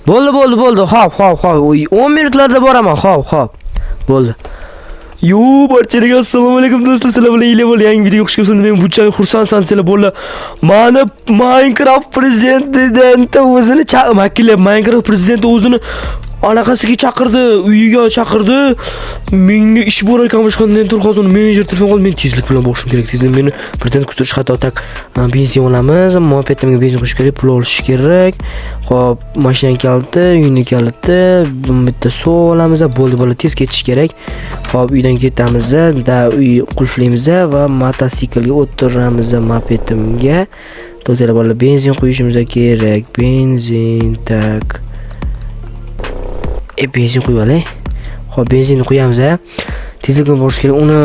Bo'ldi. Xo'p. 10 minutlarda boraman. Xo'p. Bo'ldi. Yo, barchalarga assalomu alaykum do'stlar. Sizlar bilan ila bo'l. Yangi videoga xush kelibsizlar. Men bunchalik xursandman sizlar bo'llar. Mana Minecraft prezidenti o'zini Minecraft prezidenti o'zini anaqasiga chaqirdi, uyiga chaqirdi. Menga ish bor ekan, boshqandan tur hozir menejer telefon qildi. Men tezlik bilan borishim kerak. Tezlik meni prezident kutirish xato tak. Benzin olamiz, mopedimga benzin qo'shish kerak, pul olish kerak. Xo'p, mashina kaliti, uyni kaliti, bitta suv olamiz, bo'ldi, tez ketish kerak. Xo'p, uydan ketamiz, uy qulflaymiz va mototsiklga o'tiramiz, mopedimga. To'g'ri bo'ladi, benzin qo'yishimiz kerak. Benzin tak. Benzin qo'yib olay. Xo'p, benzinni qo'yamiz. Tezlik bilan borish kerak. Uni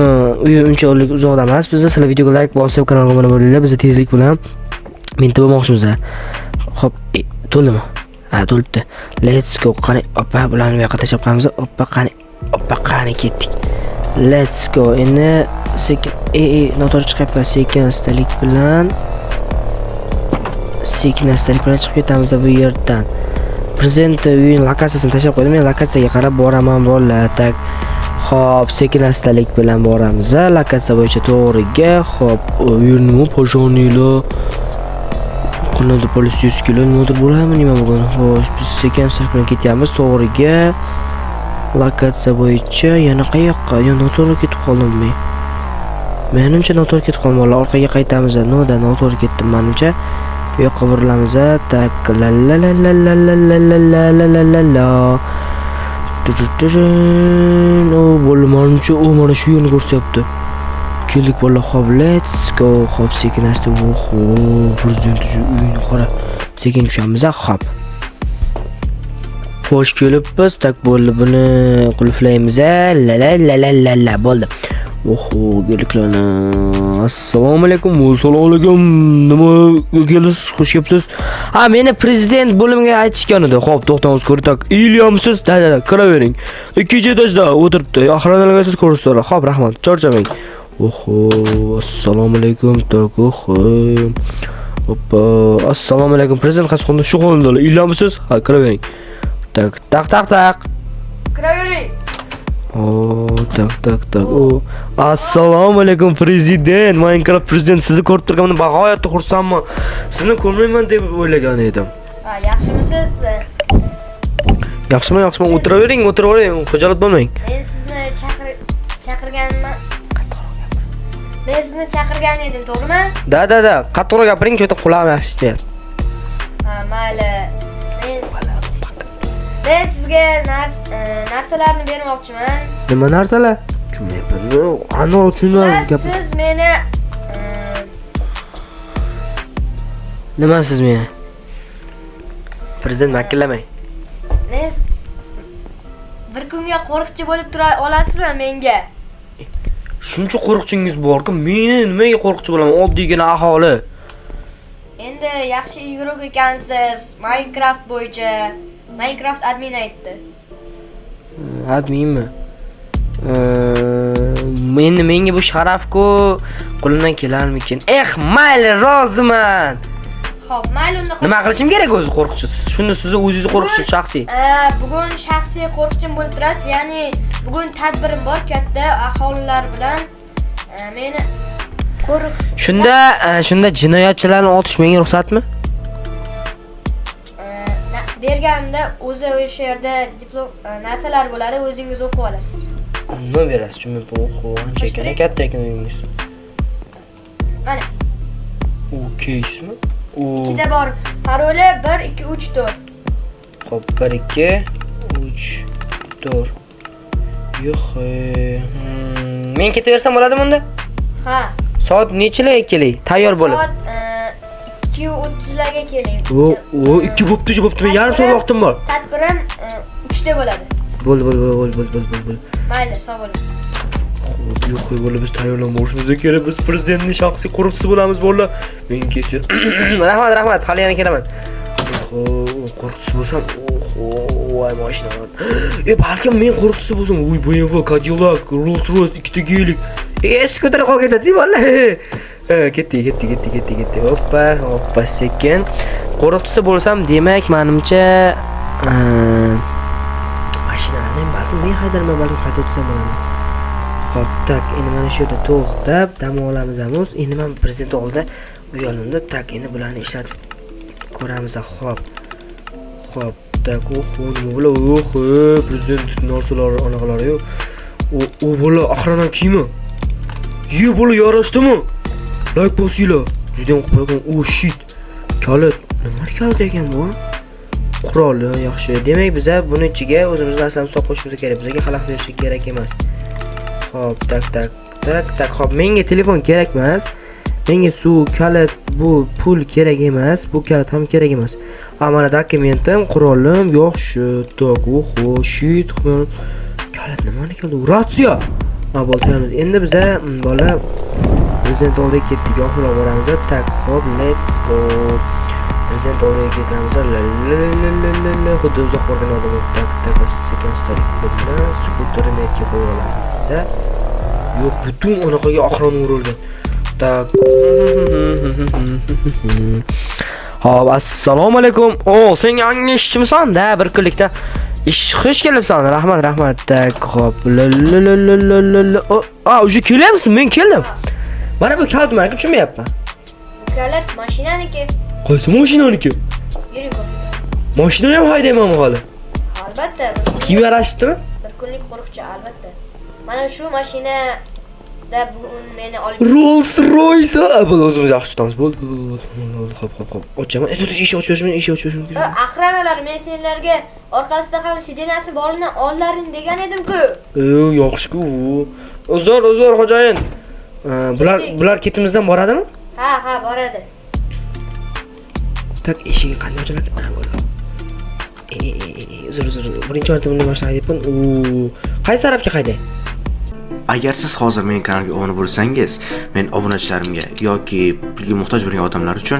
uyi uncha uzoqda emas. Biz sizlar videoga like bosib, kanalga obuna bo'linglar. Biz tezlik bilan menta bo'lmoqchimiz. Xo'p, to'ldimi? Ha, to'libdi. Let's go. Qani, oppa bilan bu yoqqa tashlab qo'yamiz. Qani ketdik. Let's go. Endi sekin noto'g'ri chiqyapti. Sekin-astalik bilan chiqib ketamiz bu yerdan. Prezident uyining lokatsiyasini tashlab qo'ydim. Men lokatsiyaga qarab boraman bolalar. Tak. Xo'p, sekin-astalik bilan boramiz. Lokatsiya bo'yicha to'g'riga. Xo'p, uyni pojoniylar. Qanday polis 100 kilo motor bo'ladimi nima bugun? Xo'sh, biz sekin-astalik bilan ketyapmiz to'g'riga. Lokatsiya bo'yicha yana qayoqqa? Yo, noto'g'ri ketib qoldim men. Menimcha noto'g'ri ketib qoldim. Orqaga qaytamiz. Noto'g'ri ketdim menimcha. Bu yoqqa burilamiz. Tak, la. Bo'lmanimcha u mana shu yo'lni ko'rsatyapti. Keldik bola. Xo'p, let's go. Xo'p, sekin-asta. Prezident uyini qara. Sekin tushamiz. Xo'p. Xo'sh kelibmiz. Tak bo'ldi. Buni qulflaymiz. La bo'ldi. Geliklarni. Assalomu alaykum. Nima kelasiz? Xush kelibsiz. Ha, meni prezident bo'limiga aytishgan edi. Xo'p, to'xtamiz ko'rtak. Ilyomsiz, da, kiravering. Ikkinchi etajda o'tiribdi. Охранаlarga siz ko'rsatasiz. Xo'p, rahmat. Charchamang. Assalomu alaykum. Tak, Hoppa. Assalomu alaykum. Prezident qasqonda shu xonada. Ilyomsiz? Ha, kiravering. Tak. Kiravering. Tak. Assalomu alaykum prezident. Minecraft prezident sizni ko'rib turganimdan bag'oyatda xursandman. Sizni ko'rmayman deb o'ylagan edim. Yaxshimisiz? Yaxshiman. O'tiravering. Xo'jalik bo'lmang. Men sizni chaqirganman. Men sizni chaqirgan edim, to'g'rimi? Da. Qattiqroq gapiring, cho'ta qulog'im yaxshi eshitmayapti. Ha, mayli. Men sizga narsalarni bermoqchiman. Nima narsalar? Tushunmayapman. Anor tushunmay gap. Siz meni Nima siz meni? Prezident makillamang. Men bir kunga qo'riqchi bo'lib tura olasizmi menga? Shuncha qo'riqchingiz bor-ku, meni nimaga qo'riqchi bo'laman? Oddiygina aholi. Endi yaxshi igrok ekansiz. Minecraft bo'yicha Minecraft admin aytdi. Adminmi? Menga bu sharaf-ku qo'limdan kelarmikin? Mayli, roziman. Xo'p, mayli unda. Nima qilishim kerak o'zi qo'riqchi? Shuni siz o'zingiz qo'riqchi shaxsiy. Bugun shaxsiy qo'riqchim bo'lib turasiz. Ya'ni bugun tadbirim bor katta aholilar bilan. Meni qo'riq. Shunda jinoyatchilarni otish menga ruxsatmi? Berganimda o'zi o'sha yerda diplom narsalar bo'ladi, o'zingiz o'qib olasiz. Nima berasiz? Ancha ekan, katta ekan uyingiz. Mana. Keysmi? Ichida bor paroli 1 2 3 4. Xo'p, 1 2 3 4. Yo'q. Men ketaversam bo'ladimi unda? Ha. Soat nechilarga kelay? Tayyor bo'lib. Soat 2:30larga keling. 2 bo'pti. Yarim soat vaqtim bor. Tadbirim 3 da bo'ladi. Bo'ldi. Mayli, sog' bo'ling. Yo'q, bo'lib biz tayyorlanmoqchimiz kerak. Biz prezidentning shaxsiy qo'riqchisi bo'lamiz, bolalar. Men kesir. Rahmat. Hali yana kelaman. Qo'riqchisi bo'lsam, voy mashina. Balkim men qo'riqchisi bo'lsam, BMW, Cadillac, Rolls-Royce, ikkita gelik. Skuter qolib ketadi, vallahi. Ketdi. Hoppa, sekin. Qo'riqchisi bo'lsam, demak, menimcha Mashinalarni ham balkim men haydarman, balkim haydab o'tsam bo'laman. Xo'p, tak, endi mana shu yerda to'xtab dam olamiz amiz. Endi men prezident oldida uyalunda tak, endi bularni ishlatib ko'ramiz. Xo'p. Xo'p, tak, nima bo'la? Prezident narsalar anaqalari-yu. U bola aqranam kiyimi? Bola yarashdimi? Like bosinglar. Juda ham qo'rqdim. Shit. Kalit. Nima kalit ekan bu? Qurol, yaxshi. Demak, biz buni ichiga o'zimiz narsamizni solib qo'yishimiz kerak. Bizga xalaq berishi kerak emas. Xo'p, tak. Xo'p, menga telefon kerak emas. Menga suv, kalit, bu pul kerak emas. Bu kalit ham kerak emas. Mana dokumentim, qurolim yo'q shu. Tak, shit. Kalit nimani keldi? Ratsiya. Bo'ldi. Endi biz bola prezident oldiga ketdik. Oxirroq boramiz. Tak, xo'p, let's go. Prezident oldiga ketamiz. Xuddi uzoq borgan odam. Tak, sekanstalik bilan skuterni aytib qo'ya olamiz. Yo'q, butun anaqaga oxron urilgan. Tak. Hop, assalomu alaykum. Sen yangi ishchimisan-da, bir kunlikda xush kelibsan. Rahmat. Tak, hop. Uje kelyapsiz? Men keldim. Mana bu kalit marka tushunmayapman. Kalit mashinaniki. Qaysi mashinaniki? Yuring ko'rsating. Mashina ham haydayman hali. Albatta. Kim yarashdimi? Bir kunlik qo'riqchi, albatta. Mana shu mashina da bugun meni olib Rolls Royce. Bo'l, o'zimiz yaxshi tutamiz. Bo'l. Hop. Ochaman. Eshik ochib berishim. Aqranalar, men senlarga orqasida ham sidenasi borini ollaring degan edim-ku. Yaxshi-ku. Uzr, xo'jayin. Bular ketimizdan boradimi? Ha, boradi. Tak, eshigi qanday ochiladi? Bo'ldi. Uzr. Birinchi marta bunday mashina haydayapman. Qaysi tarafga hayday? Agar siz hozir mening kanalimga obuna bo'lsangiz, men obunachilarimga yoki pulga muhtoj bo'lgan odamlar uchun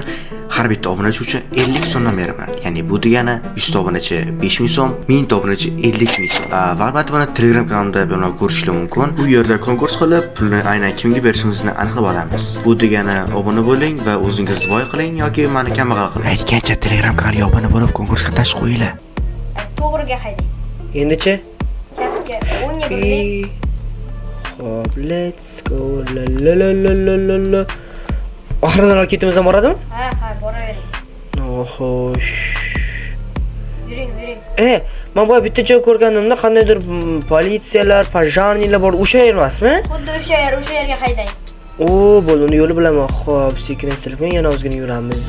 har bitta obunachi uchun 50 so'mdan beraman. Ya'ni bu degani 100 ta obunachi 5000 so'm, 1000 ta obunachi 50000 so'm. Va albatta buni Telegram kanalimda bilan ko'rishingiz mumkin. Bu yerda konkurs qilib, pulni aynan kimga berishimizni aniqlab olamiz. Bu degani obuna bo'ling va o'zingiz boy qiling yoki meni kambag'al qiling. Aytgancha Telegram kanaliga obuna bo'lib konkursga qatnashib qo'yinglar. To'g'riga haydang. Endichi? Chapga o'ngga buring. Hop, let's go. La. Oxirdan ketimizdan boradimi? Ha, boravering. Xo'sh. Yuring. Men bu bitta joy ko'rganimda qandaydir politsiyalar, pajarnilar bor, o'sha yer emasmi? Xuddi o'sha yerga haydang. Bo'ldi, uni yo'li bilaman. Xo'p, sekin-sekin men yana ozgina yuramiz.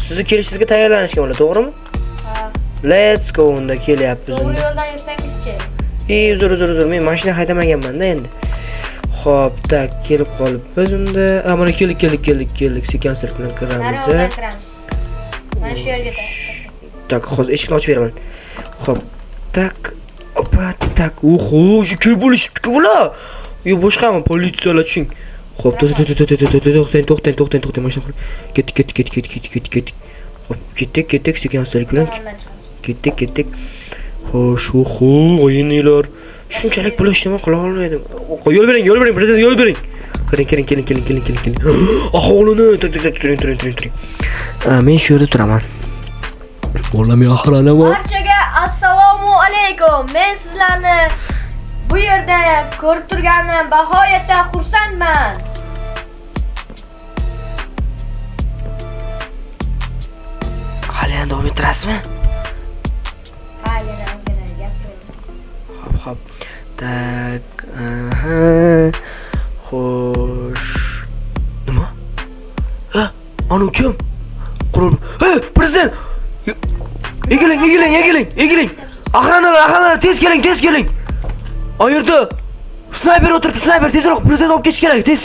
Sizni kelishingizga tayyorlanishgan bo'ladi, to'g'rimi? Ha. Let's go, unda kelyapmiz. To'g'ri yo'ldan yursangizchi. Uzr. Men mashina haydamaganman-da endi. Xo'p, tak, kelib qolibmiz unda. Mana keldik. Sekanstlik bilan kiramiz. Mana shu yerga tak, hozir eshikni ochib beraman. Xo'p, tak. Opa, tak. Shu kim bo'lishibdi-ku bular? Boshqami politsiyalar tushing. Xo'p, to'xtang, mashina qilib. Ketdik. Xo'p, ketdik, sekanstlik bilan. Ketdik. Xo'sh, o'yinlar. Shunchalik pul ishlama qila olmaydim. Yo'l bering, prezident, yo'l bering. Keling. Aholini, turing. Men shu yerda turaman. Bo'lam yaxshilanaman. Barchaga assalomu alaykum. Men sizlarni bu yerda ko'rib turganim bahoyatda xursandman. Hali ham davom ettirasizmi? Hop. Tak. Xo'sh. Nima? Anu kim? Qurol. Prezident. Egiling. Aqranalar, tez keling. Ayerda snayper o'tiribdi, tezroq prezident olib ketish kerak. Tez,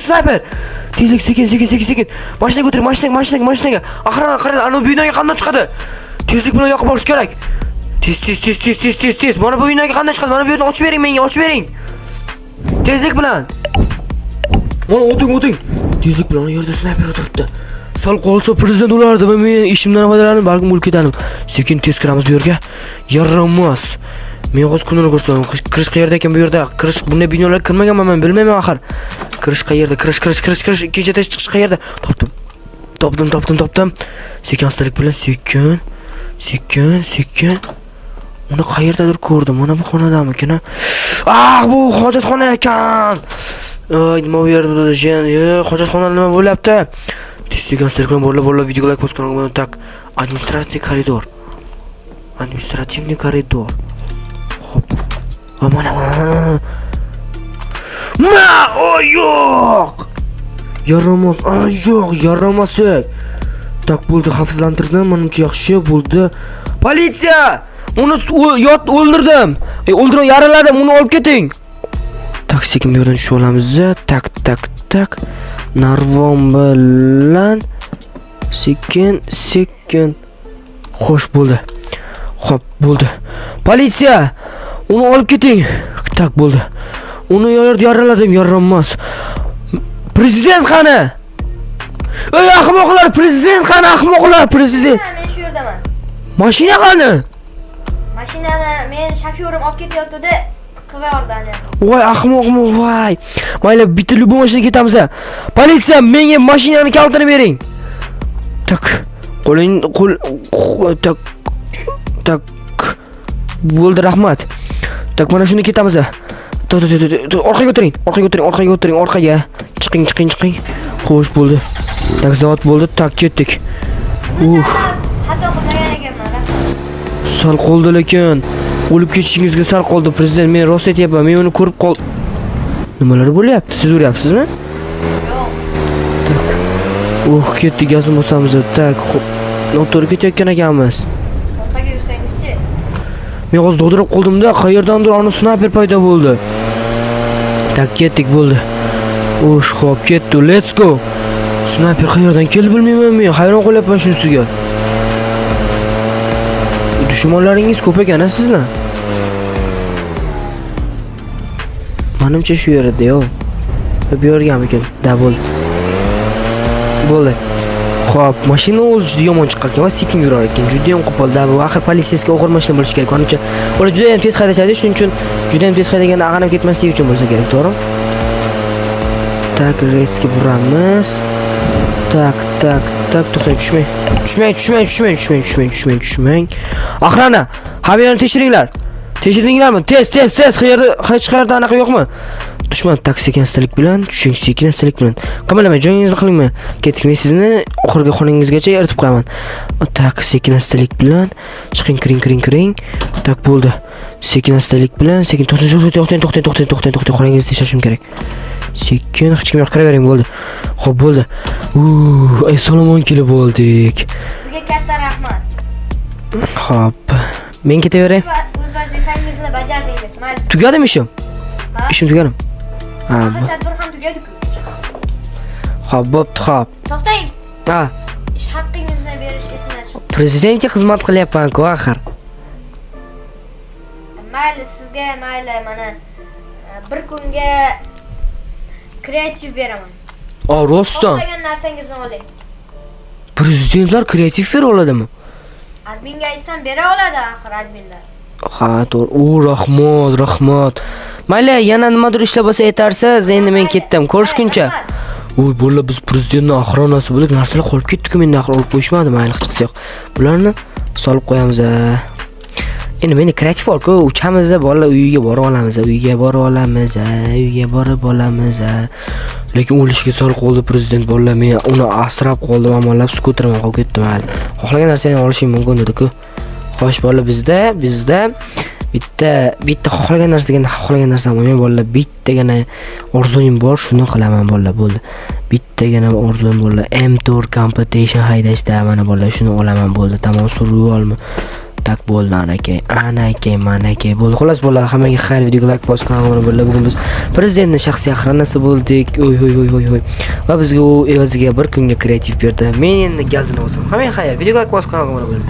snayper. Tezlik, sekin. Mashinaga o'tiring, mashinaga. Aqranalar, anu binoga qanday chiqadi? Tezlik bilan yoqib olish kerak. Tez. Mana bu binoga qanday chiqadi? Mana bu yerni ochib bering menga, Tezlik bilan. Mana o'ting. Tezlik bilan yerda snayper o'tiribdi. Sal qolsa prezident o'lardi va men ishimdan foydalanib balkim o'lib ketardim. Sekin tez kiramiz bu yerga. Yaramas. Men hozir kunini ko'rsataman. Kirish qayerda ekan bu yerda? Kirish bunday binolar kirmaganman men, bilmayman axir. Kirish qayerda? Kirish. Ikkinchi chiqish qayerda? Topdim. Sekanstalik bilan Sekin. Uni qayerdadir ko'rdim. Mana bu xonadamikin. Bu hojatxona ekan. Nima bu yerda? Hojatxona nima bo'lyapti? Tezlikdan sirklan borla video like bosgan bo'lgan tak. Administrativniy koridor. Xo'p. Mana. Yo'q. Yaramas. Tak bo'ldi, xavfsizlantirdim. Menimcha yaxshi bo'ldi. Politsiya! Uni o'ldirdim. O'ldirib yaraladim. Uni olib keting. Taksiga bu yerdan tushib olamiz. Tak. Narvon bilan sekin. Xo'sh bo'ldi. Xo'p, bo'ldi. Politsiya! Uni olib keting. Tak bo'ldi. Uni yaraladim, yaramas. Prezident qani? Ey ahmoqlar, prezident qani, ahmoqlar, prezident. Men shu yerdaman. Mashina qani? Mashinani men shofyorim olib ketyapti-da, qilib yordi. Voy ahmoqmi, voy. Mayli, bitta любой mashinaga ketamiz. Politsiya, menga mashinani kalitini bering. Tak. Tak. Bo'ldi, rahmat. Tak, mana shuni ketamiz. Orqaga o'tiring. Orqaga. Chiqing. Xo'sh bo'ldi. Tak, zavod bo'ldi. Tak, ketdik. Xato qilmagan ekanman. Sal qoldi lekin. O'lib ketishingizga sal qoldi, prezident. Men rost aytyapman. Men uni ko'rib Nimalar bo'lyapti? Siz o'ryapsizmi? Yo'q. Ketdik, gazni bosamiz. Tak, noto'g'ri ketayotgan ekanmiz. Orqaga yursangizchi. Men hozir dovdirab qoldim-da, qayerdandir ana sniper paydo bo'ldi. Tak, ketdik, bo'ldi. Xo'p, ketdi. Let's go. Sniper qayerdan keldi bilmayman men. Hayron qolyapman shunisiga. Dushmanlaringiz ko'p ekan, sizlar. Menimcha shu yerda-yo. Bu yergamikin? Da bo'ldi. Xo'p, mashina o'zi juda yomon chiqqan ekan va sekin yurar ekan. Juda ham qo'polda. Bu axir politsiyasiga og'ir mashina bo'lishi kerak. Menimcha ular juda ham tez haydashadi, shuning uchun juda ham tez haydaganda ag'anab ketmasligi uchun bo'lsa kerak, to'g'rimi? Tak, reysga buramiz. Tak. To'xtang, tushmang. Aqrana, hammani tekshiringlar. Tekshiringlarmi? Tez. Hech qayerda anaqa yo'qmi? Dushman sekin-astalik bilan, sekin-astalik bilan. Qamalamay, joyingizni qilingmi? Ketdik, men sizni oxirgi xonangizgacha eritib qo'yaman. Tak, sekin-astalik bilan, chiqing, kiring. Tak, bo'ldi. Sekin-astalik bilan, to'xtang, xonangizni tekshirishim kerak. Sekin, hech kim yo'q, kiravering, bo'ldi. Xo'p, bo'ldi. Salomon kelib bo'ldik. Sizga katta rahmat. Xo'p, men ketaveray. O'z vazifangizni bajardingiz. Mayli. Tugadimi ishim? Ishim tugadimi? Tadbir ham tugadi-ku. Xo'p, bo'pti, xo'p. To'xtang. Ish haqqingizni berish esingizdan chiqdi. Prezidentga xizmat qilyapman-ku, axir. Mayli, sizga mana bir kunga kreativ beraman. Rostdan. Xohlagan narsangizni oling. Prezidentlar kreativ bera oladimi? Adminga aytsam bera oladi, axir adminlar. To'g'ri. Rahmat. Mayli, yana nimadir ishlab bo'lsa aytarsiz, endi men ketdim. Ko'rishguncha. Bo'la biz prezidentning охранasi bo'lib, narsalar qolib ketdi-ku, menda axir olib qo'yishmadi, mayli, hech qilsa yo'q. Bularni solib qo'yamiz. Endi meni kreativ bor-ku, uchamizda bolalar uyiga borib olamiz. Lekin o'lishiga sal qoldi prezident bolalar, men uni asrab qoldim, amallab skuterman qolib ketdim, mayli. Xohlagan narsani olishim mumkin dedi-ku. Xo'sh, bolalar bizda bitta xohlagan narsam men bolalar bittagina orzuyim bor, shuni qilaman bolalar, bo'ldi. Bittagina orzuyim bolalar, M4 competition haydashda, mana bolalar shuni olaman, bo'ldi. Tamom, survivalmi? Tak bo'ldi, anakay. Bo'ldi. Xolos bolalar, hammaga xayr, videoga like bosgan bo'ladi. Bugun biz prezidentning shaxsiy aqranasi bo'ldik. Oy. Va bizga u evaziga bir kunga kreativ berdi. Men endi gazini olsam. Hammaga xayr, videoga like bosgan bo'ladi.